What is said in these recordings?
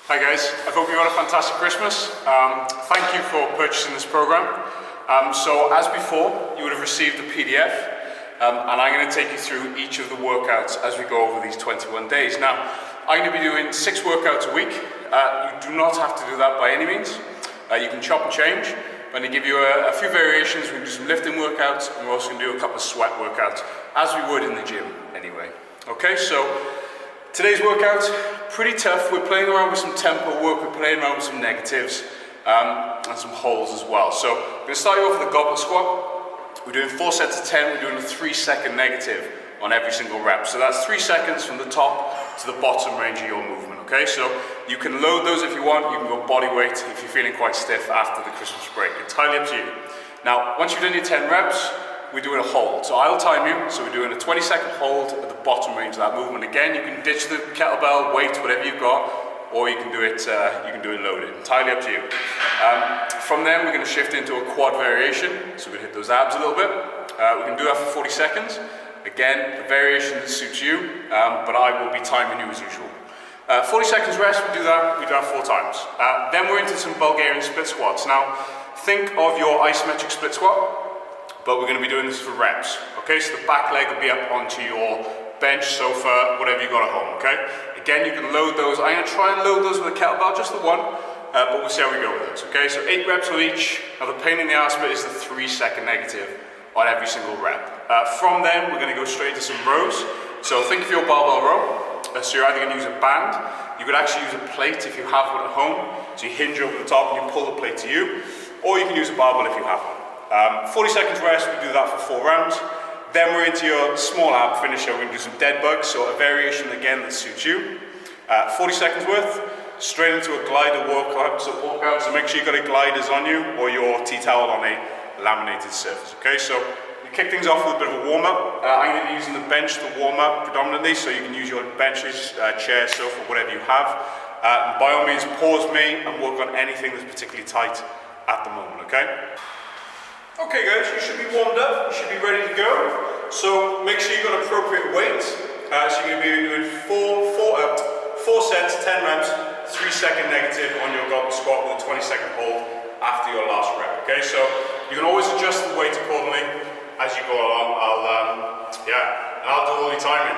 Hi guys, I hope you had a fantastic Christmas. Thank you for purchasing this program. So as before, you would have received a PDF and I'm going to take you through each of the workouts as we go over these 21 days. Now, I'm going to be doing 6 workouts a week. You do not have to do that by any means. You can chop and change. I'm going to give you a few variations. We're going to do some lifting workouts and we're also going to do a couple of sweat workouts as we would in the gym anyway. Okay, so today's workout, pretty tough. We're playing around with some tempo work, we're playing around with some negatives and some holds as well. So we're going to start you off with a goblet squat. We're doing 4 sets of 10, we're doing a 3-second negative on every single rep. So that's 3 seconds from the top to the bottom range of your movement, okay? So you can load those if you want, you can go body weight if you're feeling quite stiff after the Christmas break. Entirely up to you. Now, once you've done your 10 reps, we're doing a hold. So I'll time you, so we're doing a 20-second hold at the bottom range of that movement. Again, you can ditch the kettlebell, weight, whatever you've got, or you can do it loaded. Entirely up to you. From then, we're going to shift into a quad variation. So we're going to hit those abs a little bit. We can do that for 40 seconds. Again, the variation that suits you, but I will be timing you as usual. 40 seconds rest, we do that 4 times. Then we're into some Bulgarian split squats. Now, think of your isometric split squat, but we're going to be doing this for reps. Okay, so the back leg will be up onto your bench, sofa, whatever you got at home, okay? Again, you can load those. I'm going to try and load those with a kettlebell, just the one, but we'll see how we go with those, okay? So 8 reps on each. Now the pain in the ass bit is the 3-second negative on every single rep. From then, we're going to go straight to some rows. So think of your barbell row. So you're either going to use a band, you could actually use a plate if you have one at home. So you hinge over the top and you pull the plate to you, or you can use a barbell if you have one. 40 seconds rest, we do that for 4 rounds. Then we're into your small ab finisher. We're going to do some dead bugs, so a variation again that suits you. 40 seconds worth, straight into a glider workout. So make sure you've got your gliders on you or your tea towel on a laminated surface. Okay, so we kick things off with a bit of a warm up. I'm going to be using the bench to warm up predominantly, so you can use your benches, chair, sofa, whatever you have. By all means, pause me and work on anything that's particularly tight at the moment. Okay. Okay guys, you should be warmed up, you should be ready to go. So make sure you've got appropriate weight. So you're going to be doing 4 sets, 10 reps, 3-second negative on your goblet squat with a 20-second hold after your last rep. Okay, so you can always adjust the weight accordingly as you go along. I'll do all the timing.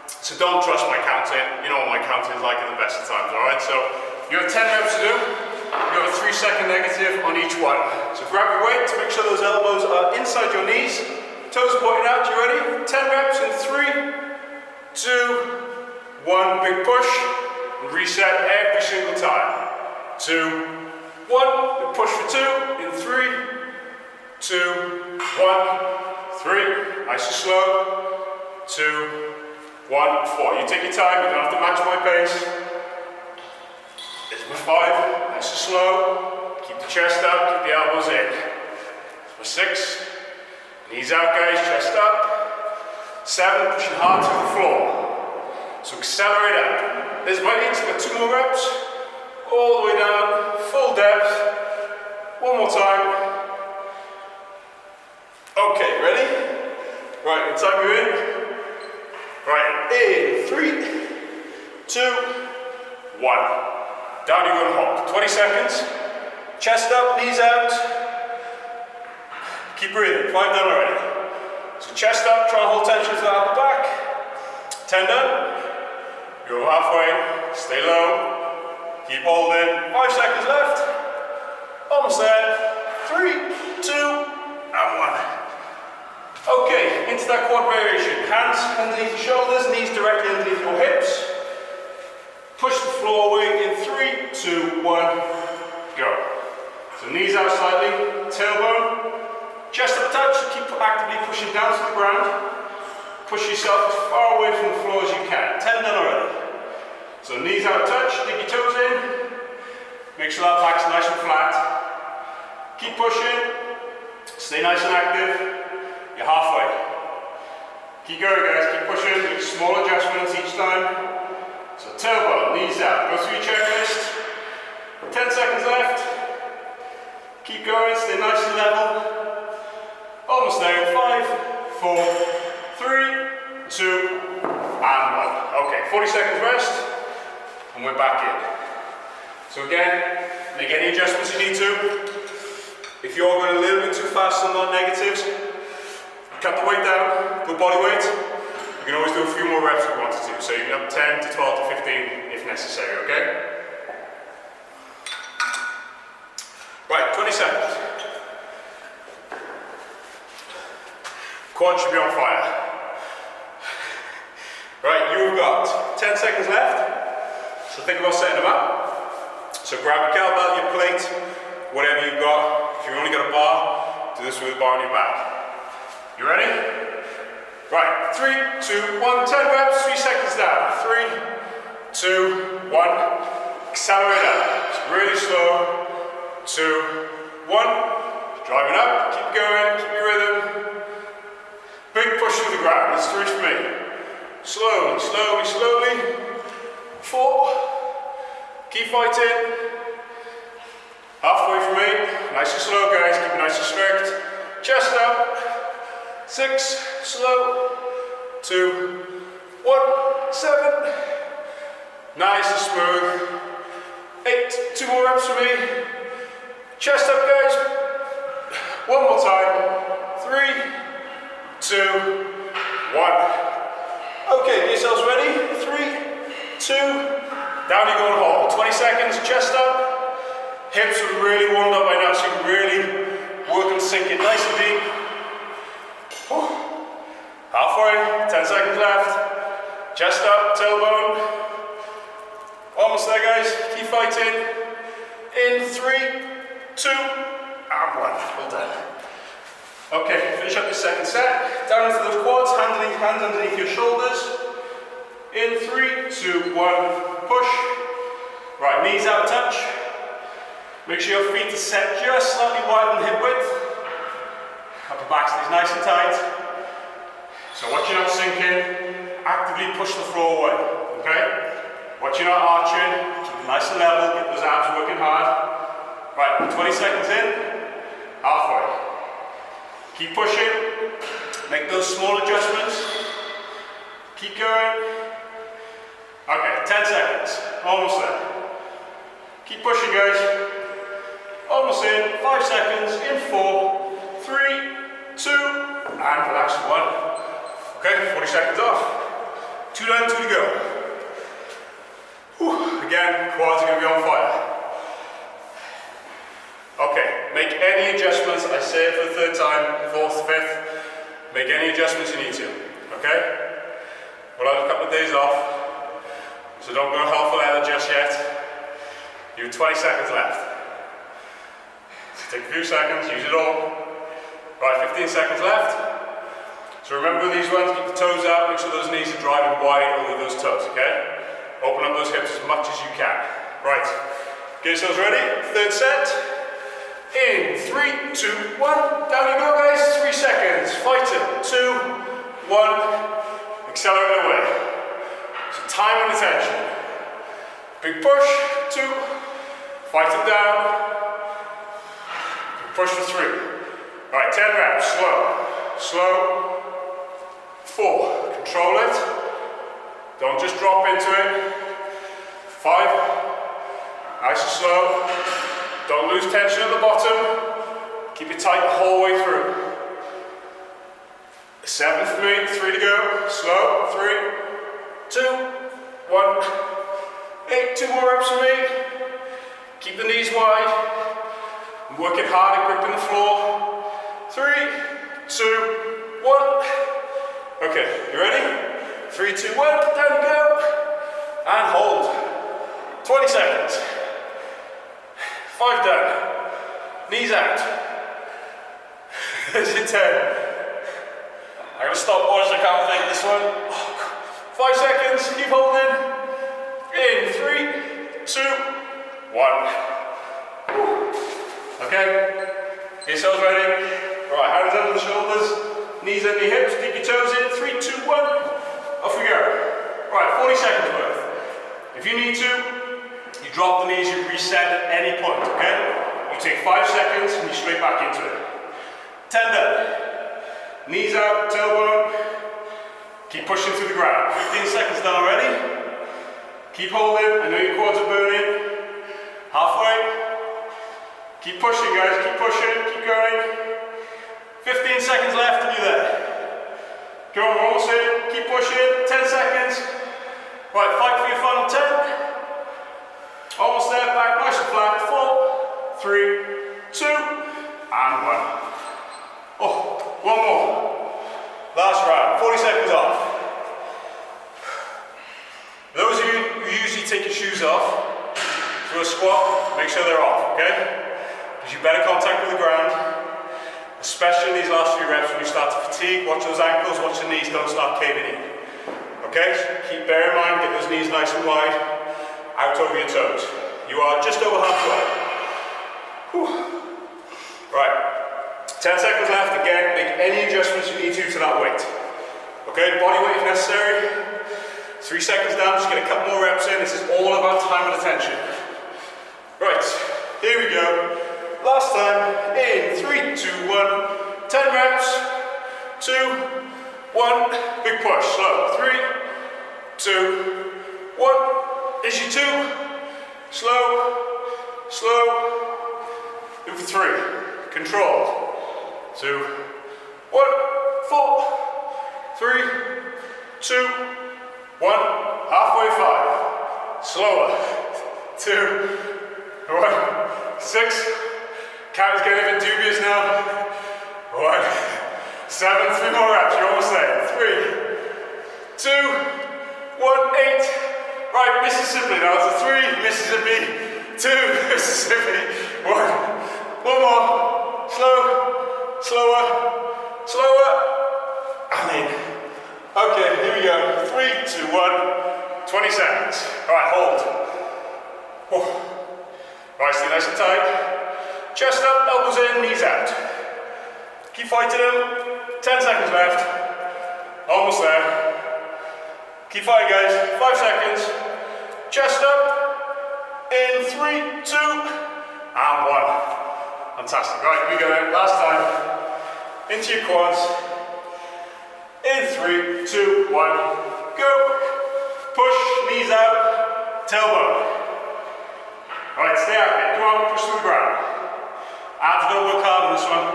So don't trust my counting. You know what my counting is like in the best of times, alright? So you have 10 reps to do. You have a 3-second negative on each one. So grab your weight to make sure those elbows are inside your knees. Toes pointing out, you ready? 10 reps in 3, 2, 1, big push. And reset every single time. 2, 1, big push for 2, in 3, 2, 1, 3. Nice and slow. 2, 1, 4. You take your time, you don't have to match my pace. It's for 5, nice and slow, keep the chest up, keep the elbows in. For 6, knees out guys, chest up. 7, pushing hard to the floor. So accelerate up. There's my knees, got 2 more reps. All the way down, full depth. One more time. Okay, ready? Right, time you in. Right, in 3, 2, 1. Down you go and hold. 20 seconds. Chest up, knees out. Keep breathing. 5 done already. So chest up, try and hold tension to the upper back. 10 done. Go halfway. Stay low. Keep holding. 5 seconds left. Almost there. 3, 2, and 1. Okay, into that quad variation. Hands underneath your shoulders, knees directly underneath your hips. Push the floor away in 3, 2, 1, go. So knees out slightly, tailbone, chest up touch, keep actively pushing down to the ground. Push yourself as far away from the floor as you can. 10 done already. So knees out touch, dig your toes in. Make sure that back's nice and flat. Keep pushing, stay nice and active. You're halfway. Keep going guys, keep pushing, make small adjustments each time. So tailbone, knees out, go through your checklist. 10 seconds left. Keep going, stay nice and level. Almost there in 5, 4, 3, 2, and 1. Okay, 40 seconds rest, and we're back in. So again, make any adjustments you need to. If you're going a little bit too fast on the negatives, cut the weight down, go body weight. You can always do a few more reps if you wanted to. So you can up 10 to 12 to 15 if necessary, okay? Right, 20 seconds. Quad should be on fire. Right, you've got 10 seconds left. So think about setting them up. So grab your kettlebell, your plate, whatever you've got. If you've only got a bar, do this with a bar on your back. You ready? Right, 3, 2, 1, 10 reps, 3 seconds down. 3, 2, 1, accelerate up. It's really slow. 2, 1, driving up, keep going, keep your rhythm. Big push through the ground, that's 3 for me. Slowly, slowly, slowly. 4, keep fighting. Halfway for me, nice and slow guys, keep it nice and strict. Chest up. 6, slow. 2, 1, 7. Nice and smooth. 8, 2 more reps for me. Chest up guys. One more time. 3, 2, 1. Okay, get yourselves ready. 3, 2, down you go and hold. 20 seconds, chest up. Hips are really warmed up by now, so you can really work and sink it nice and deep. Whew. Halfway, 10 seconds left. Chest up, tailbone. Almost there guys, keep fighting. In 3, 2, and 1. Well done. Okay, finish up your second set. Down into those quads, hands underneath your shoulders. In 3, 2, 1, push. Right, knees out of touch. Make sure your feet are set just slightly wider than hip width. Upper back stays nice and tight. So watch you not sinking, actively push the floor away, okay? Watch you not arching, keep it nice and level, get those abs working hard. Right, 20 seconds in, halfway. Keep pushing, make those small adjustments. Keep going. Okay, 10 seconds, almost there. Keep pushing guys. Almost in, 5 seconds, in 4, 3, 2, and relax 1. Okay, 40 seconds off. 2 down, 2 to go. Whew. Again, quads are going to be on fire. Okay, make any adjustments. I say it for the third time, fourth, fifth. Make any adjustments you need to, okay? We'll have a couple of days off, so don't go hell for leather just yet. You have 20 seconds left. Take a few seconds, use it all. Right, 15 seconds left. So remember these ones, keep the toes out, make sure those knees are driving wide over those toes, okay? Open up those hips as much as you can. Right, get yourselves ready, third set. In 3, 2, 1, down you go guys, 3 seconds. Fight it, 2, 1, accelerate away. So time and attention. Big push, 2, fight it down. Push for 3. All right, 10 reps, slow, slow. 4, control it. Don't just drop into it. 5, nice and slow. Don't lose tension at the bottom. Keep it tight the whole way through. 7 for me, 3 to go. Slow, 3, 2, 1. 8, 2 more reps for me. Keep the knees wide. Work it hard at gripping the floor. 3, 2, 1. Okay, you ready? 3, 2, 1, down you go. And hold. 20 seconds. 5 down. Knees out. This is 10. I'm going to stop watch, I can't take this one. 5 seconds, keep holding. In 3, 2, 1. Okay, get yourselves ready. Right, hands under the shoulders, knees under your hips, keep your toes in. 3, 2, 1, off we go. Right, 40 seconds worth. If you need to, you drop the knees, you reset at any point, okay? You take 5 seconds and you straight back into it. 10 done. Knees out, tailbone. Keep pushing through the ground. 15 seconds done already. Keep holding, I know your quads are burning. Halfway. Keep pushing, guys, keep pushing, keep going. 15 seconds left and you're there. Come on, we're almost in, keep pushing, 10 seconds. Right, fight for your final 10. Almost there, back nice and flat. 4, 3, 2, and 1. Oh, one more. Last round, 40 seconds off. Those of you who usually take your shoes off through a squat, make sure they're off, okay? Because you better contact with the ground, especially in these last few reps when you start to fatigue. Watch those ankles, watch the knees, don't start caving in. Okay? So bear in mind, get those knees nice and wide, out over your toes. You are just over halfway. Whew. Right, 10 seconds left. Again, make any adjustments you need to that weight. Okay, body weight if necessary. 3 seconds down, just get a couple more reps in. This is all about time and attention. Right, here we go. Last time, in 3, 2, 1, 10 reps, 2, 1, big push, slow, 3, 2, 1, is your 2, slow, slow, do for 3, control, 2, 1, 4, 3, 2, 1, halfway 5, slower, 2, 1, 6, count is getting a bit dubious now. 1, 7, 3 more reps, you're almost there. 3, 2, 1, 8. Right, Mississippi now. It's a 3, Mississippi, 2, Mississippi, 1. One more. Slow, slower, slower. And in. Okay, here we go. 3, 2, 1. 20 seconds. Alright, hold. Oh. Right, stay nice and tight. Chest up, elbows in, knees out. Keep fighting them. 10 seconds left. Almost there. Keep fighting, guys. 5 seconds. Chest up. In 3, 2, and 1. Fantastic. Right, here we go then. Last time. Into your quads. In 3, 2, 1. Go. Push, knees out. Tailbone. Alright, stay active. Come on, push through the ground. Abs don't work hard on this one.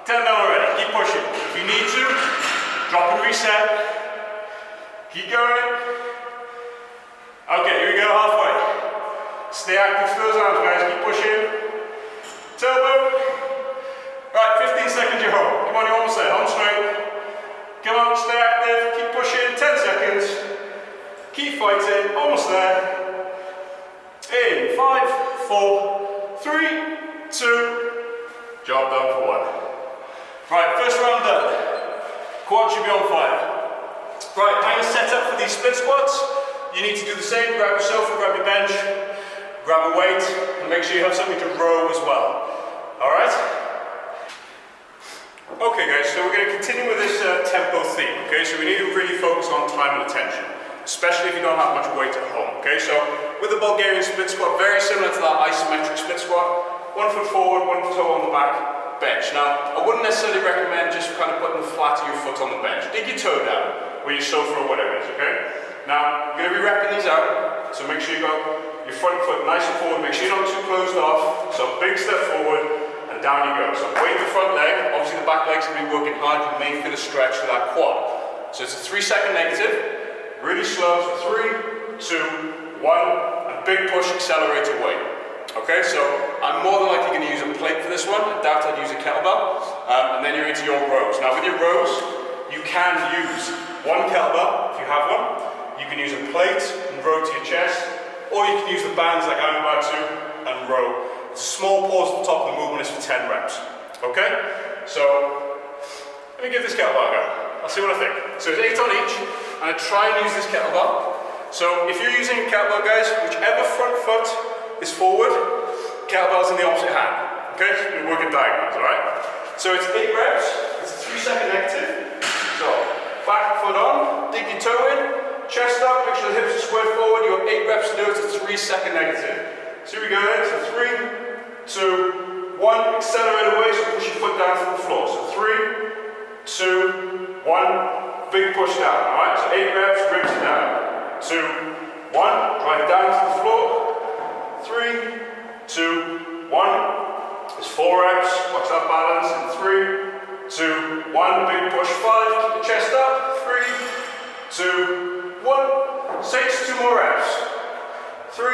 10 down already. Keep pushing. If you need to, drop and reset. Keep going. Okay, here we go, halfway. Stay active through those arms, guys. Keep pushing. Tailbone. Right, 15 seconds, you're home. Come on, you're almost there. Home straight. Come on, stay active. Keep pushing. 10 seconds. Keep fighting. Almost there. In 5, 4, 3, 2, job done for 1. Right, first round done. Quad should be on fire. Right, how you set up for these split squats, you need to do the same. Grab your sofa, grab your bench, grab a weight, and make sure you have something to row as well. Alright? Okay guys, so we're going to continue with this tempo theme. Okay, so we need to really focus on time and attention, especially if you don't have much weight at home. Okay, so with the Bulgarian split squat, very similar to that isometric split squat. 1 foot forward, 1 toe on the back, bench. Now, I wouldn't necessarily recommend just kind of putting the flat of your foot on the bench. Dig your toe down, or your sofa or whatever it is, okay? Now, you're going to be repping these out, so make sure you got your front foot nice and forward, make sure you're not too closed off, so big step forward, and down you go. So weight the front leg, obviously the back leg's going to be working hard, you may feel a stretch for that quad. So it's a 3-second negative, really slow, so 3, 2, 1, and big push, accelerate your weight. Okay, so I'm more than likely going to use a plate for this one. I doubt I'd use a kettlebell. And then you're into your rows. Now with your rows, you can use one kettlebell if you have one. You can use a plate and row to your chest, or you can use the bands like I'm about to and row. It's a small pause at the top of the movement is for 10 reps. Okay, so let me give this kettlebell a go. I'll see what I think. So it's 8 on each, and I try and use this kettlebell. So if you're using a kettlebell, guys, whichever front foot is forward, kettlebell's in the opposite hand. Okay, so we're working diagonals, alright? So it's 8 reps, it's a 3-second negative. So back foot on, dig your toe in, chest up, make sure the hips are squared forward. You have 8 reps to do it, it's a 3-second negative. So here we go then, so 3, 2, 1, accelerate away, so push your foot down from the floor. So 3, 2, 1, big push down, alright? So 8 reps, ribs down. 2, 1, drive down to the floor. 3, squats up, balance in 3, 2, 1, big push, 5, keep the chest up, 3, 2, 1, 6, 2 more reps, 3,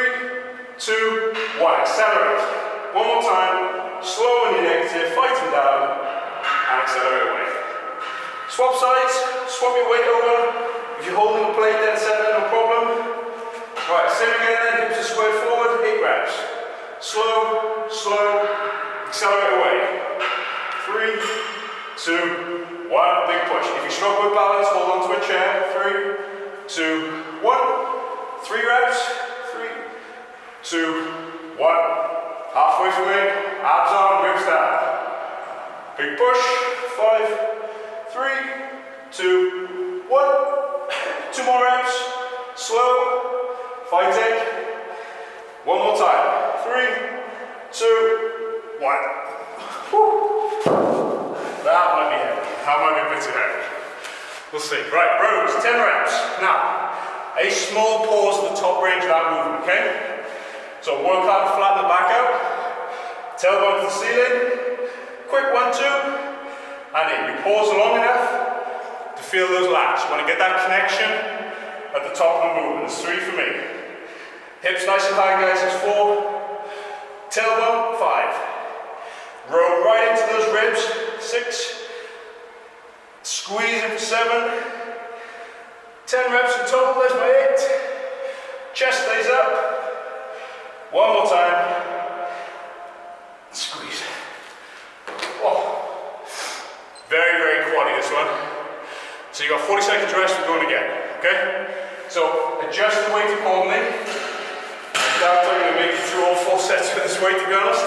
2, 1, accelerate, one more time, slow when you're negative, fight them down, and accelerate away. Swap sides, swap your weight over, if you're holding a plate dead center, no problem. Right, same again then, hips are squared forward, 8 reps. Slow, slow, accelerate away. 3, 2, 1, big push. If you struggle with balance, hold on to a chair. 3, 2, 1. 3 reps. 3, 2, 1. Halfway for me. Abs on, ribs down. Big push. 5, 3, 2, 1. 2 more reps. Slow. Fight it. One more time. 3, 2, 1. Whew. That might be heavy. That might be a bit too heavy. We'll see. Right, rows, 10 reps. Now, a small pause at the top range of that movement, okay? So work hard to flatten the back out. Tailbone to the ceiling. Quick 1, 2. And in. You pause long enough to feel those lats. You want to get that connection at the top of the movement. There's 3 for me. Hips nice and high, guys. It's 4. Tailbone, 5. Roll right into those ribs. 6. Squeeze in for 7. 10 reps in total. There's my 8. Chest stays up. One more time. Squeeze. Oh. Very, very quaddy this one. So you got 40 seconds rest. We're going again. Okay? So adjust the weight accordingly. I doubt I'm going to make it through all 4 sets with this weight, to be honest.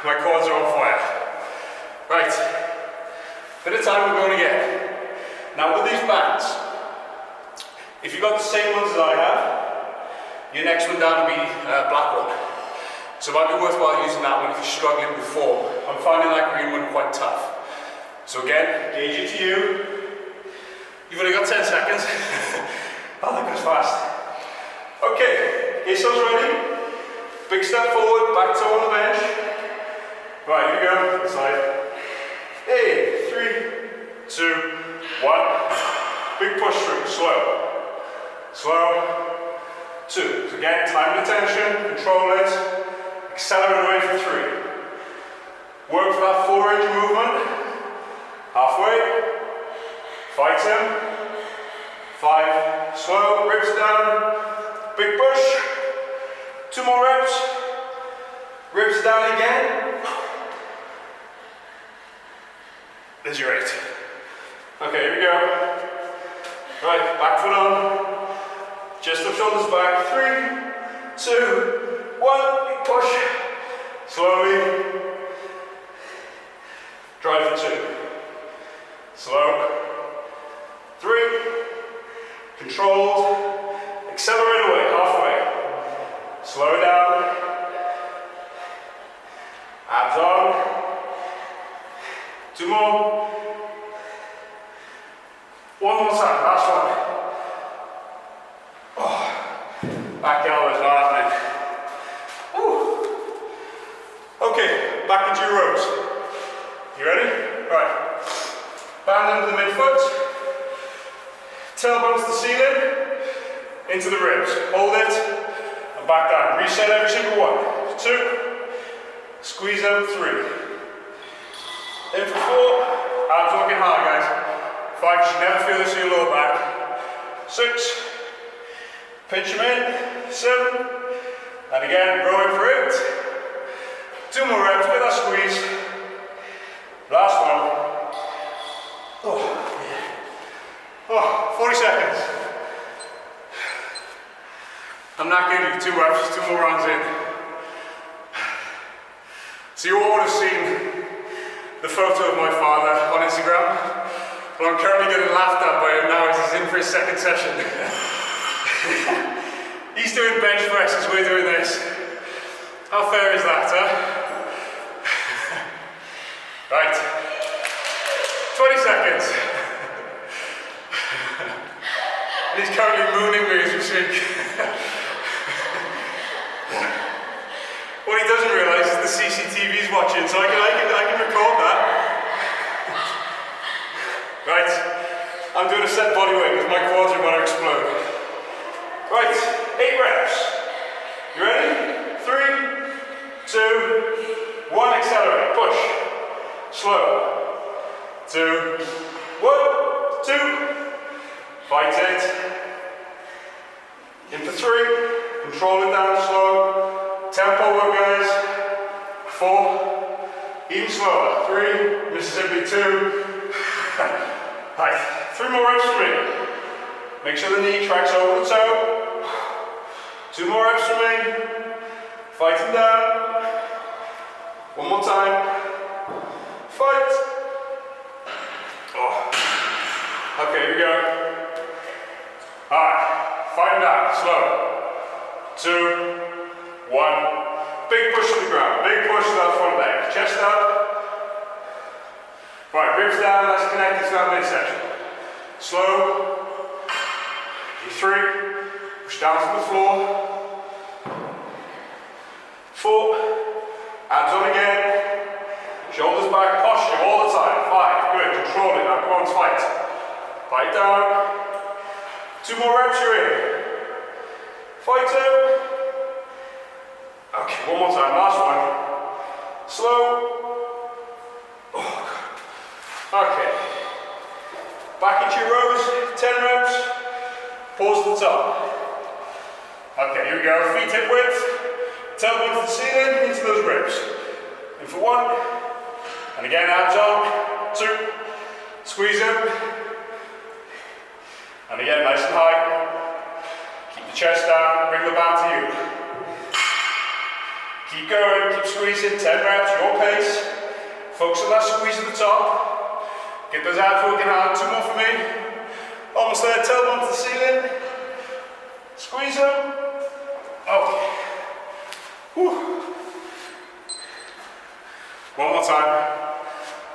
My quads are on fire. Right. Bit of time, we're going again. Now with these bands, if you've got the same ones that I have, your next one down will be black one. So it might be worthwhile using that one if you're struggling with form. I'm finding that green one quite tough. So again, gauge it to you. You've only got 10 seconds. Oh, that goes fast. Okay, get yourselves ready. Big step forward, back toe on the bench. Right, here we go, inside. Hey, 3, 2, 1. Big push through, slow. Slow. 2. So again, time and attention, control it. Accelerate away for 3. Work for that 4-range movement. Halfway. Fight him. 5. Slow, ribs down. Big push. 2 more reps. Ribs down again. There's your 8. Okay, here we go. Right, back foot on. Chest up, shoulders back. 3, 2, 1. Big push. Slowly. Drive for 2. Slow. 3. Controlled. Accelerate away, halfway. Slow down. Abs on. 2 more. 1 more time, last one. Oh, back elbows not happening. Woo. Okay, back into your rows. You ready? Right. Band under the midfoot. Tailbones to the ceiling. Into the ribs. Hold it. And back down. Reset every single one. 2. Squeeze out 3. In for 4, abs working hard, guys. 5, you should never feel this in your lower back. 6, pinch them in. 7, and again, rowing for 8. 2 more reps with that squeeze. Last one. Oh, yeah. Oh, 40 seconds. I'm not giving you 2 reps, 2 more rounds in. So you all would have seen the photo of my father on Instagram. Well, I'm currently getting laughed at by him now as he's in for his 2nd session. He's doing bench presses, we're doing this. How fair is that, huh? Right. 20 seconds. And he's currently mooning me as we speak. What he doesn't realise is the the CCTV's watching, so I can record that. Right, I'm doing a set body weight because my quads are going to explode. Right, 8 reps. You ready? 3, 2, 1, accelerate, push. Slow. 2, 1, 2. Fight it. In for 3. Control it down slow. Tempo work, guys. 4. Even slower. 3. Mississippi 2. Right. 3 more reps for me. Make sure the knee tracks over the toe. 2 more reps for me. Fighting down. 1 more time. Fight. Oh. Okay, here we go. Alright. Fighting down. Slow. 2, 1. Big push to the ground. Big push to that front leg. Chest up. Right, ribs down, let's connect to that midsection. Slow. 3. Push down to the floor. 4. Abs on again. Shoulders back, posture all the time. 5. Good, control it now. Come on, fight. Fight down. 2 more reps, you're in. Fight 2. Okay, 1 more time, last one. Slow. Okay. Back into your rows, 10 reps. Pause at the top. Okay, here we go. Feet hip width. Tailbone to the ceiling, into those ribs. In for 1. And again, abs on. 2. Squeeze them. And again, nice and high. Keep the chest down, bring the band to you. Keep going, keep squeezing. 10 reps, your pace. Focus on that squeeze at the top. Get those abs working hard. 2 more for me. Almost there, tailbone to the ceiling. Squeeze them. Okay. Whew. 1 more time.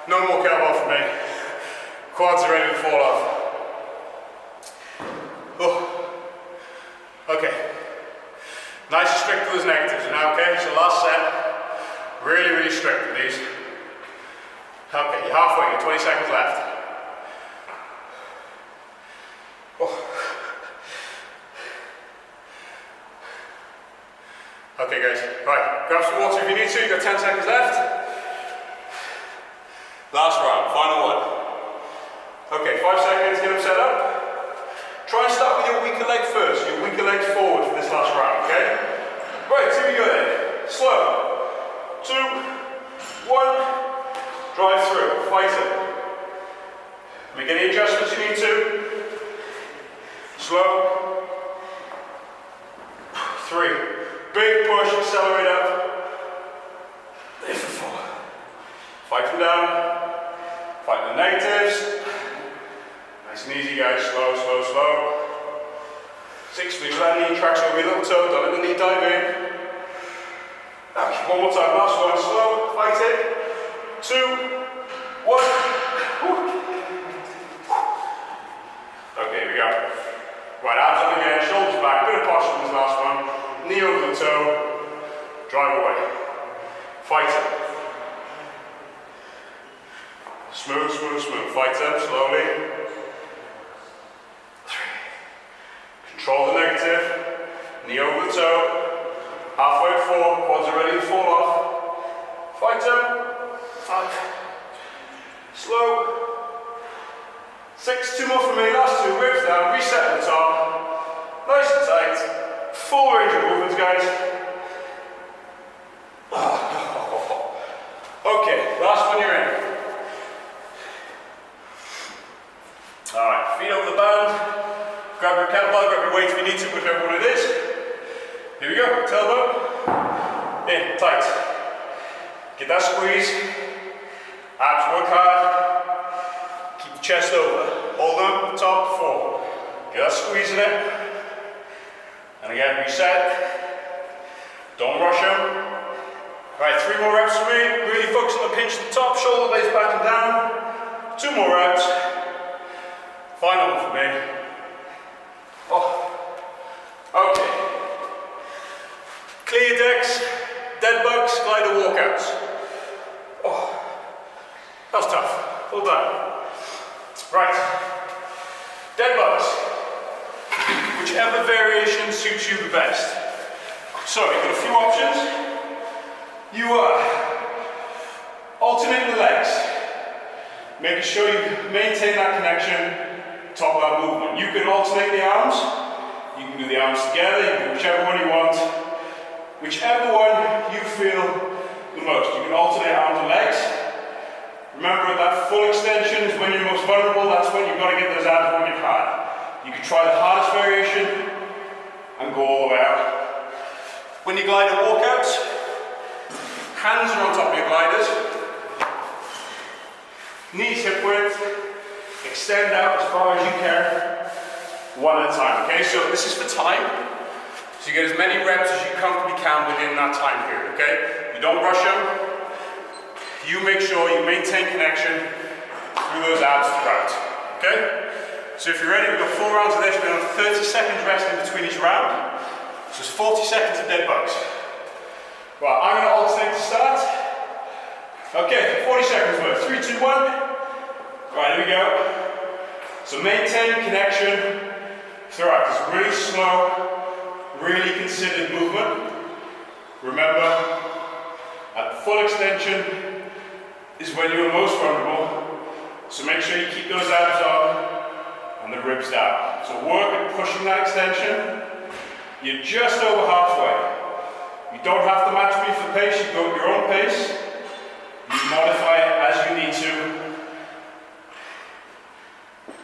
No more kettlebell for me. Quads are ready to fall off. Oh. Okay. Nice and strict with those negatives now, okay? So last set. Really, really strict with these. Okay, you're halfway, you're 20 seconds left. Oh. Okay guys, right, grab some water if you need to, you've got 10 seconds left. Last round, final one. Okay, 5 seconds, get them set up. Try and start with your weaker leg first, your weaker legs forward for this last round, okay? Right, here we go then. Slow. 2, 1. Drive through, fight it. Make any adjustments you need to. Slow. 3. Big push, accelerate up. Lift for 4. Fight them down. Fight the negatives. Nice and easy, guys. Slow, slow, slow. 6. Make sure that knee tracks over your little toe. Don't let the knee dive in. Okay, 1 more time. Last one. Slow. Fight it. 2, 1. Okay, here we go. Right, abs up again, shoulders back, bit of posture in this last one. Knee over the toe, drive away. Fight it. Smooth, smooth, smooth. Fight it slowly. 3. Control the negative. Knee over the toe. Halfway at 4, quads are ready to fall off. Fight it. 5. Slow. 6. 2 more for me. Last 2. Ribs down. Reset at the top. Nice and tight. Full range of movements, guys. Okay. Last one you're in. Alright. Feet over the band. Grab your kettlebell. Grab your weight if you need to. Whichever one it is. Here we go. Tailbone. In. Tight. Get that squeeze. Abs work hard. Keep the chest over. Hold them at the top. 4. Get that squeeze in it. And again, reset. Don't rush them. Alright, 3 more reps for me. Really focus on the pinch at the top. Shoulder blades back and down. 2 more reps. Final one for me. Oh. Okay. Clear your decks. dead bugs, glider walkouts. Oh, that was tough. Well done. Right. Dead bugs. Whichever variation suits you the best. So, you've got a few options. You are alternating the legs, making sure you maintain that connection, top bar movement. You can alternate the arms. You can do the arms together, you can do whichever one you want. Whichever one you feel the most. You can alternate arms and legs. Remember, that full extension is when you're most vulnerable. That's when you've got to get those abs working hard. You can try the hardest variation and go all the way out. When you glide and walkouts, hands are on top of your gliders. Knees hip width. Extend out as far as you can. One at a time, okay? So this is for time. So you get as many reps as you comfortably can within that time period, okay? You don't rush them. You make sure you maintain connection through those abs throughout, okay? So if you're ready, we've got 4 rounds of this. We're going to have 30 seconds rest in between each round. So it's 40 seconds of dead bugs. Right, I'm going to alternate to start. Okay, 40 seconds worth. 3, 2, 1. Right, here we go. So maintain connection throughout. It's really slow, really considered movement. Remember, at full extension is when you're most vulnerable. So make sure you keep those abs on and the ribs down. So work at pushing that extension. You're just over halfway. You don't have to match me for pace, you go at your own pace. You modify it as you need to.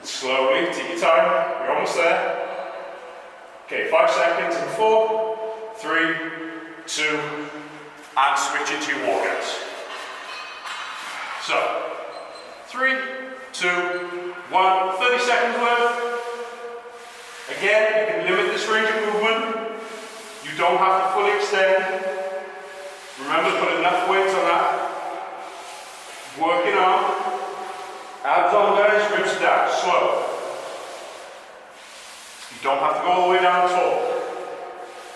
Slowly, take your time, you're almost there. Okay, 5 seconds in 4, 3, 2, and switch into your walkouts. So, 3, 2, 1, 30 seconds worth. Again, you can limit this range of movement. You don't have to fully extend. Remember, put enough weight on that. Working on. Abs on, guys, ribs down, slow. You don't have to go all the way down at all.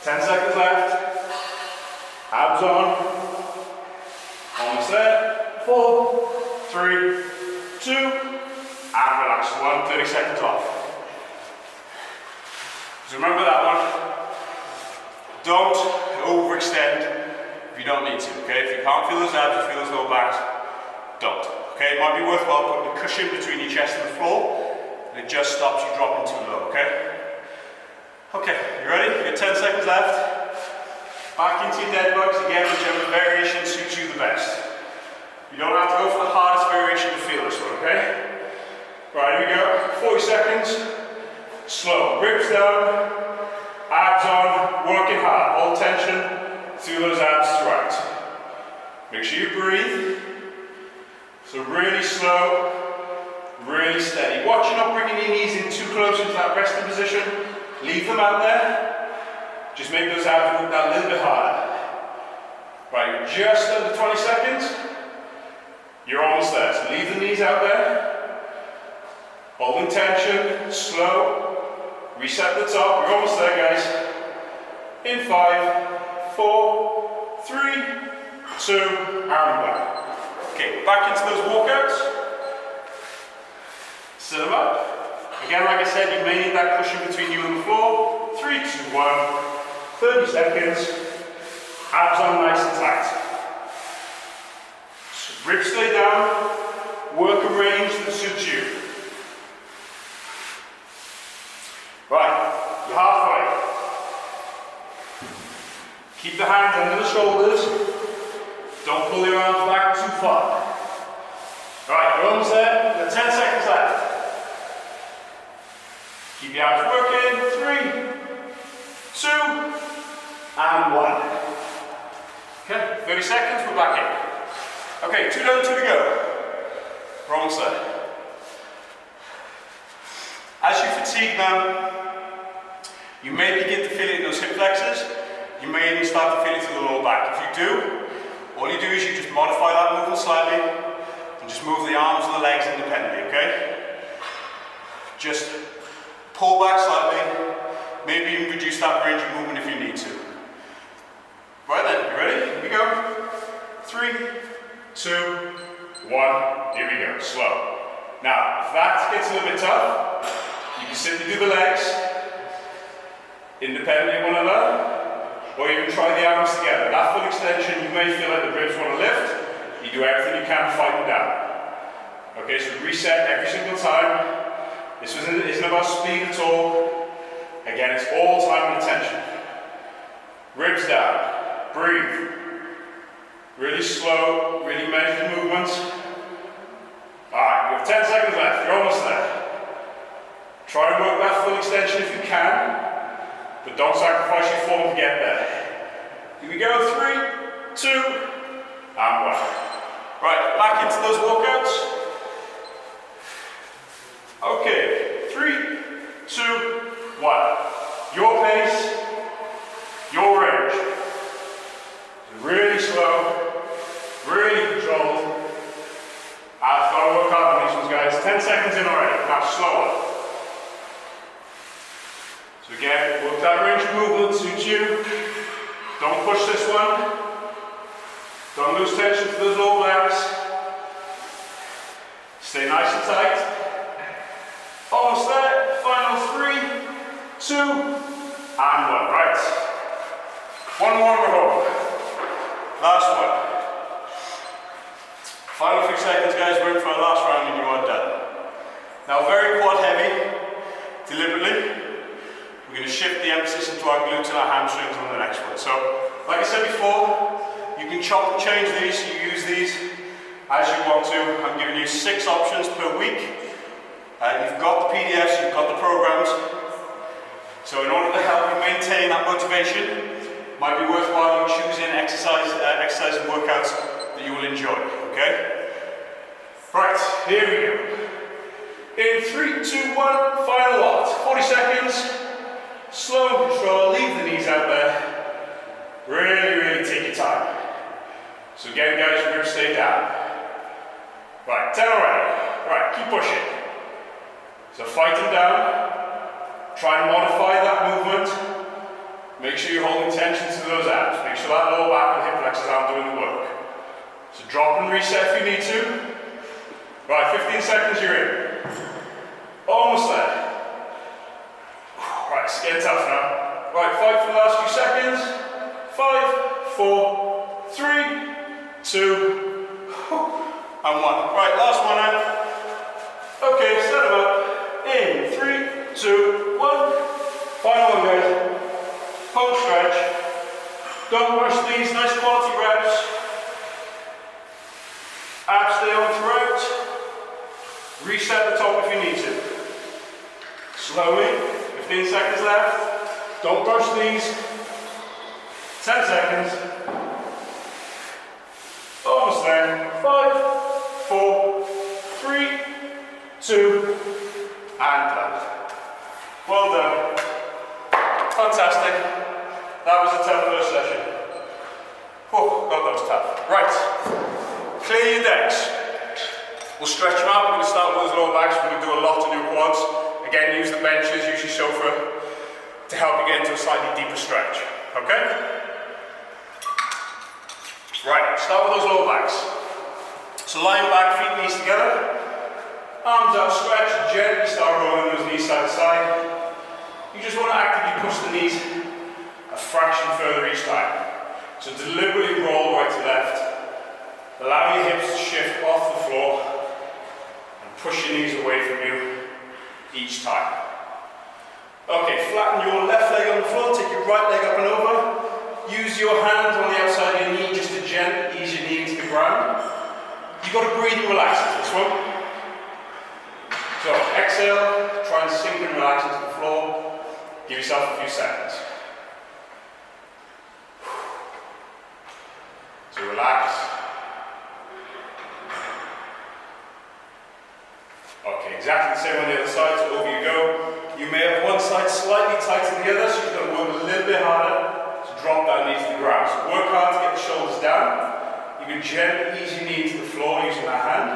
10 seconds left. Abs on. Almost there. 4, 3, 2, and relax. 1, 30 seconds off. So remember that one. Don't overextend if you don't need to, okay? If you can't feel those abs, you feel those lower backs, don't. Okay, it might be worthwhile putting a cushion between your chest and the floor, and it just stops you dropping too low, okay? Okay, you ready? You got 10 seconds left. Back into your dead bugs again, whichever variation suits you the best. You don't have to go for the hardest variation to feel this one, okay? Right, here we go. 40 seconds. Slow. Ribs down, abs on, working hard. Hold tension through those abs throughout. Make sure you breathe. So really slow, really steady. Watch you not bringing your knees in too close into that resting position. Leave them out there. Just make those abs work that little bit harder. Right, you're just under 20 seconds. You're almost there. So leave the knees out there. Holding tension, slow. Reset the top. You're almost there, guys. In 5, 4, 3, 2, and back. Okay, back into those walkouts. Sit them up. Again, like I said, you may need that cushion between you and the floor. 3, 2, 1. 30 seconds. Abs on nice and tight. So ribs stay down. Work a range that suits you. Right, you're halfway. Keep the hands under the shoulders. Don't pull your arms back too far. Right, you're almost there. You've got 10 seconds left. Keep your abs working. 3, 2, and 1. Okay, 30 seconds, we're back in. Okay, 2 down, 2 to go. We're almost there. As you fatigue now, you may begin to feel it in those hip flexors. You may even start to feel it through the lower back. If you do, all you do is you just modify that movement slightly and just move the arms and the legs independently, okay? Just pull back slightly, maybe even reduce that range of movement if you need to. Right then, you ready? Here we go. 3, 2, 1. Here we go. Slow. Now, if that gets a little bit tough, you can simply do the legs independently of one another, or you can try the arms together. That full extension, you may feel like the ribs want to lift. You do everything you can to fight them down. Okay, so reset every single time. This isn't about speed at all. Again, it's all time and attention. Ribs down. Breathe. Really slow, really measured movements. Alright, you have 10 seconds left. You're almost there. Try and work that full extension if you can, but don't sacrifice your form to get there. Here we go. 3, 2, and 1. Right, back into those walkouts. Okay, 3, 2, 1. Your pace, your range. Really slow, really controlled. I've got to work hard on these ones, guys. 10 seconds in already. Now slower. So again, work that range of movement, suits you. Don't push this one. Don't lose tension to those lower backs. Stay nice and tight. Almost there. Final 3, 2, and 1. Right. One more and we're home. Last one. Final few seconds, guys. We're in for our last round and you are done. Now, very quad heavy. Deliberately, we're going to shift the emphasis into our glutes and our hamstrings on the next one. So, like I said before, you can chop and change these. You use these as you want to. I'm giving you 6 options per week. You've got the PDFs, you've got the programs. So in order to help you maintain that motivation, it might be worthwhile you choosing exercise and workouts that you will enjoy, okay? Right, here we go. In 3, 2, 1, final lot. 40 seconds. Slow and control, leave the knees out there. Really, really take your time. So again, guys, your ribs stay down. Right, 10 already. Right, keep pushing. So fight them down. Try and modify that movement. Make sure you're holding tension to those abs. Make sure that lower back and hip flexors aren't doing the work. So drop and reset if you need to. Right, 15 seconds, you're in. Almost there. Right, it's getting tough now. Right, fight for the last few seconds. 5, 4, 3, 2, and 1. Right, last one out. Okay, set them up. In 3, 2, 1. Final one, guys. Home stretch. Don't rush these. Nice quality reps. Abs stay on throughout. Reset the top if you need to. Slowly. 15 seconds left. Don't rush these. 10 seconds. Almost there. 5, 4, 3, 2, and done. Well done. Fantastic. That was a tough first session. Oh, God, that was tough. Right. Clear your decks. We'll stretch them out. We're going to start with those lower backs. We're going to do a lot on your quads. Again, use the benches, use your sofa to help you get into a slightly deeper stretch. Okay? Right, start with those lower backs. So lying back, feet and knees together. Arms out, stretch, gently start rolling those knees side to side. You just want to actively push the knees a fraction further each time. So deliberately roll right to left. Allow your hips to shift off the floor and push your knees away from you each time. Okay, flatten your left leg on the floor, take your right leg up and over. Use your hands on the outside of your knee just to gently ease your knee into the ground. You've got to breathe and relax into this one. So exhale, try and sink and relax into the floor. Give yourself a few seconds. So relax. Okay, exactly the same on the other side, so over you go. You may have one side slightly tighter than the other, so you've got to work a little bit harder to drop that knee to the ground. So work hard to get the shoulders down. You can gently ease your knee to the floor using that hand.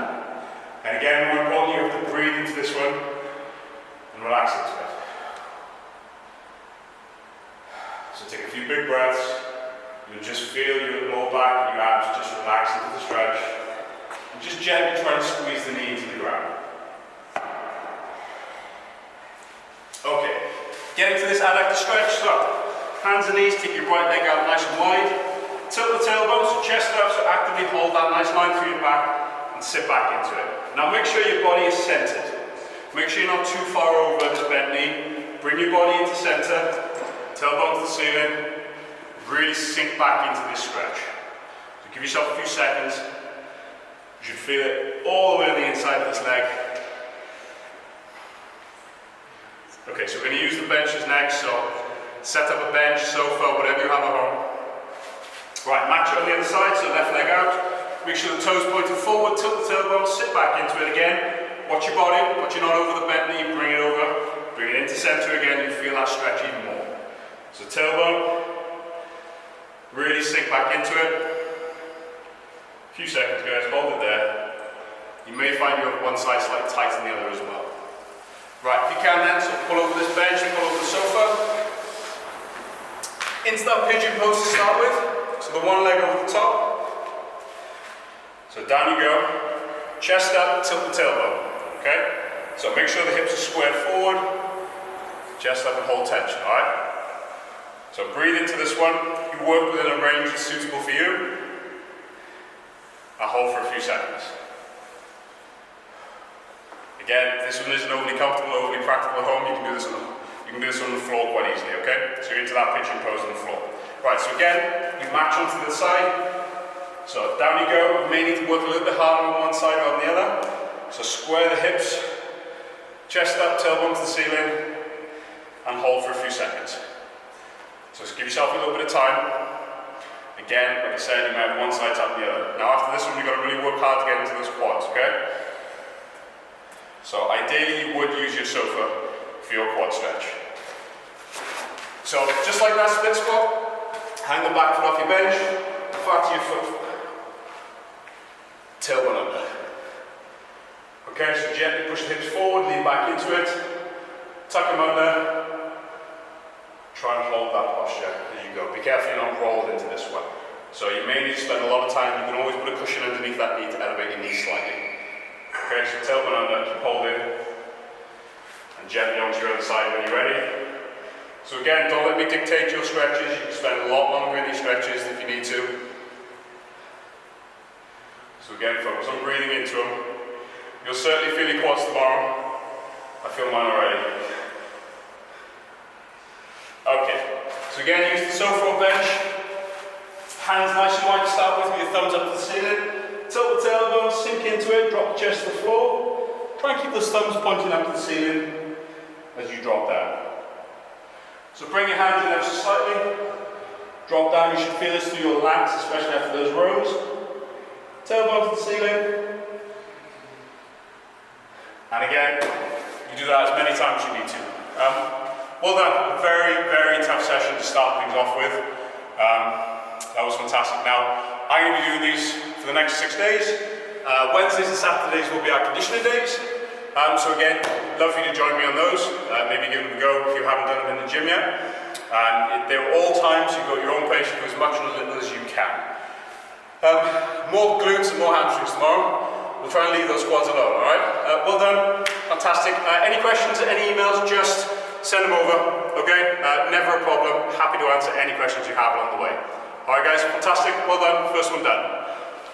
And again, more importantly, you have to breathe into this one and relax into it. So take a few big breaths. You'll just feel your lower back and your abs just relax. Relax into the stretch. And just gently try and squeeze the knee into the ground. Okay, getting to this adductor stretch, so hands and knees, take your right leg out nice and wide. Tilt the tailbone, so chest up, so actively hold that nice line through your back and sit back into it. Now make sure your body is centered. Make sure you're not too far over this bent knee. Bring your body into center, tailbone to the ceiling. Really sink back into this stretch. So give yourself a few seconds. You should feel it all the way on the inside of this leg. Okay, so we're going to use the benches next, so set up a bench, sofa, whatever you have at home. Right, match it on the other side, so left leg out. Make sure the toes pointed forward, tilt the tailbone, sit back into it again. Watch your body, watch you're not over the bent knee, bring it over. Bring it into center again, you feel that stretch even more. So tailbone, really sink back into it. A few seconds guys, hold it there. You may find you have one side slightly tighter than the other as well. Right, if you can then, so pull over this bench, pull over the sofa. Into that pigeon pose to start with. So the one leg over the top. So down you go. Chest up, tilt the tailbone. Okay? So make sure the hips are squared forward. Chest up and hold tension, alright? So breathe into this one. You work within a range that's suitable for you. I'll hold for a few seconds. Again, this one isn't overly comfortable, overly practical at home. You can do this on the floor quite easily, okay? So you're into that pitching pose on the floor. Right, so again, you match onto the side. So down you go. You may need to work a little bit harder on one side or on the other. So square the hips, chest up, tailbone to the ceiling, and hold for a few seconds. So just give yourself a little bit of time. Again, like I said, you may have one side up the other. Now after this one, you've got to really work hard to get into those quads, okay? So ideally, you would use your sofa for your quad stretch. So just like that split squat, hang the back foot off your bench, flat to your foot, tailbone under. Okay, so gently push the hips forward, lean back into it, tuck them under, try and hold that posture as you go. Be careful you're not rolled into this one. So you may need to spend a lot of time, you can always put a cushion underneath that knee to elevate your knees slightly. Okay, so tailbone under, keep holding, and gently onto your other side when you're ready. So again, don't let me dictate your stretches, you can spend a lot longer in these stretches if you need to. So again, focus on breathing into them. You'll certainly feel your quads tomorrow. I feel mine already. Okay, so again, use the sofa or bench. Hands nice and wide to start with your thumbs up to the ceiling. Tilt the tailbone, sink into it, drop the chest to the floor. Try and keep those thumbs pointing up to the ceiling as you drop down. So bring your hands in ever so slightly. Drop down, you should feel this through your lats, especially after those rows. Tailbone to the ceiling. And again, you do that as many times as you need to. Well done. Very, very tough session to start things off with. That was fantastic. Now, I'm going to be doing these for the next 6 days. Wednesdays and Saturdays will be our conditioning days. So again, love for you to join me on those. Maybe give them a go if you haven't done them in the gym yet. They're all times, you've got your own pace, you do as much or as little as you can. More glutes and more hamstrings tomorrow. We'll try and leave those quads alone, alright? Well done, fantastic. Any questions, any emails, just send them over, okay? Never a problem, happy to answer any questions you have along the way. Alright guys, fantastic, well done, first one done.